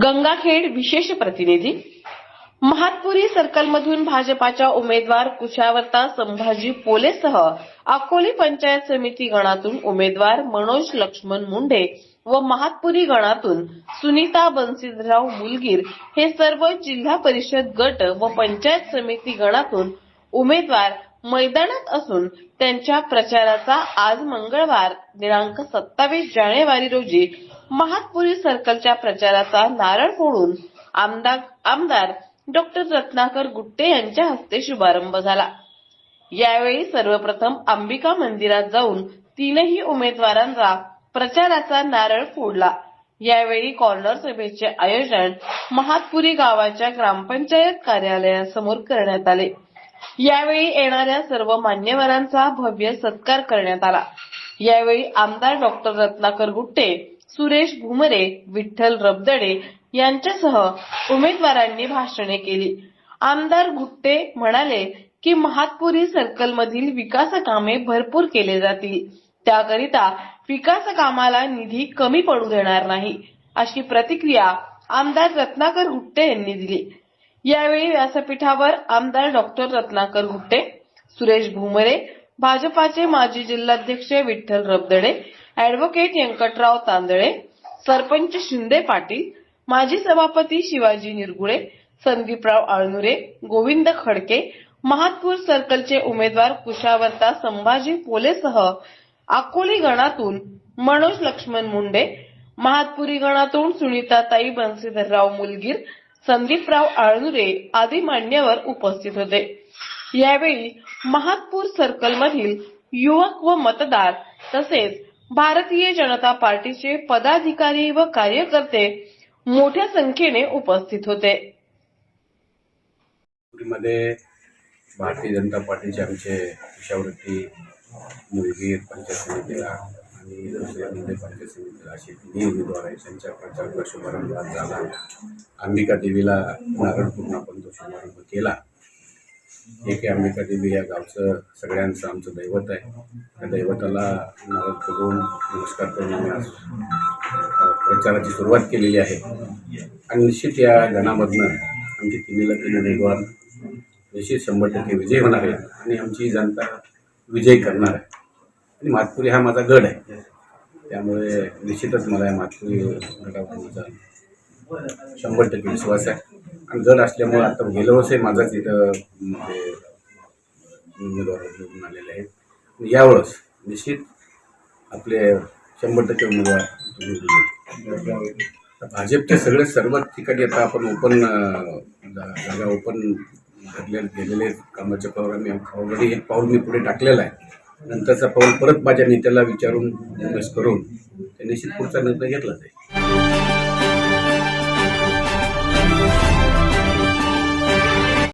गंगाखेड विशेष प्रतिनिधी। महातपुरी सर्कलमधून भाजपाच्या उमेदवार कुशावर्ता संभाजी पोलेसह अकोली पंचायत समिती गणातून उमेदवार मनोज लक्ष्मण मुंडे व महातपुरी गणातून सुनीता बंसीधरराव मुलगीर हे सर्व जिल्हा परिषद गट व पंचायत समिती गणातून उमेदवार मैदानात असून त्यांच्या प्रचाराचा आज मंगळवार दिनांक 27 जानेवारी रोजी महातपुरी सर्कलच्या प्रचाराचा नारळ फोडून आमदार डॉक्टर रत्नाकर गुट्टे यांच्या हस्ते शुभारंभ झाला। यावेळी सर्वप्रथम अंबिका मंदिरात जाऊन तीनही उमेदवारांचा प्रचाराचा नारळ फोडला। यावेळी कॉर्नर सभेचे आयोजन महातपुरी गावाच्या ग्रामपंचायत कार्यालयासमोर करण्यात आले। यावेळी येणाऱ्या सर्व मान्यवरांचा भव्य सत्कार करण्यात आला। यावेळी आमदार डॉक्टर रत्नाकर गुट्टे, सुरेश भुमरे, विठ्ठल रबदडे यांच्यासह उमेदवारांनी भाषणे केली। आमदार गुट्टे म्हणाले की महातपुरी सर्कल मधील विकास कामे भरपूर केले जातील, त्याकरिता विकास कामाला निधी कमी पडू देणार नाही, अशी प्रतिक्रिया आमदार रत्नाकर गुट्टे यांनी दिली। यावेळी व्यासपीठावर आमदार डॉक्टर रत्नाकर गुट्टे, सुरेश भुमरे, भाजपाचे माजी जिल्हाध्यक्ष विठ्ठल रबदडे, ॲडव्होकेट व्यंकटराव तांदळे, सरपंच शिंदे पाटील, माजी सभापती शिवाजी निरगुळे, संदीपराव आळनुरे, गोविंद खडके, महातपूर सर्कलचे उमेदवार कुशावर्ता संभाजी पोलेसह अकोली गणातून मनोज लक्ष्मण मुंडे, महातपुरी गणातून सुनीताताई बंसीधरराव मुलगीर, संदीपराव आळनुरे आदी मान्यवर उपस्थित होते। यावेळी महातपूर सर्कल मधील युवक व मतदार तसेच भारतीय जनता पार्टीचे पदाधिकारी व कार्यकर्ते मोठ्या संख्येने उपस्थित होते। मध्ये भारतीय जनता पार्टीचे आमचे कुशावर्ती मुलगीर पंचायत समितीला आणि दुसऱ्या मुंबई पंचायत समितीला असे तिन्ही उमेदवार आहेत। त्यांच्या प्रचाराचा शुभारंभ झाला। अंबिका देवीला नारळ फोडून आपण तो शुभारंभ केला। एक अंबिका देवी या गावचं सगळ्यांचं आमचं दैवत आहे। त्या दैवताला नारळ फोडून नमस्कार करून आम्ही आज प्रचाराची सुरुवात केलेली आहे आणि निश्चित या गणामधनं आमचे तीन उमेदवार निश्चित 100% विजय होणार आहे आणि आमची जनता विजय करणार आहे। आणि महातपुरी हा माझा गड आहे, त्यामुळे निश्चितच मला या महातपुरी गडावर माझा 100% विश्वास आहे। आणि गड असल्यामुळे आता गेल्या वर्षी माझाच इथं उमेदवार निवडून आलेले आहेत। यावेळेस निश्चित आपले 100% उमेदवार निवडून येतील। भाजपचे सर्व ठिकाणी आता आपण जागा ओपन गेलेले कामाच्या पाऊल आम्ही ऑलरेडी एक पाऊल मी पुढे टाकलेला आहे। नंतरचा पाऊल परत माझ्या नेत्याला विचारून करून निश्चित पुढचा निर्णय घेतला जाईल।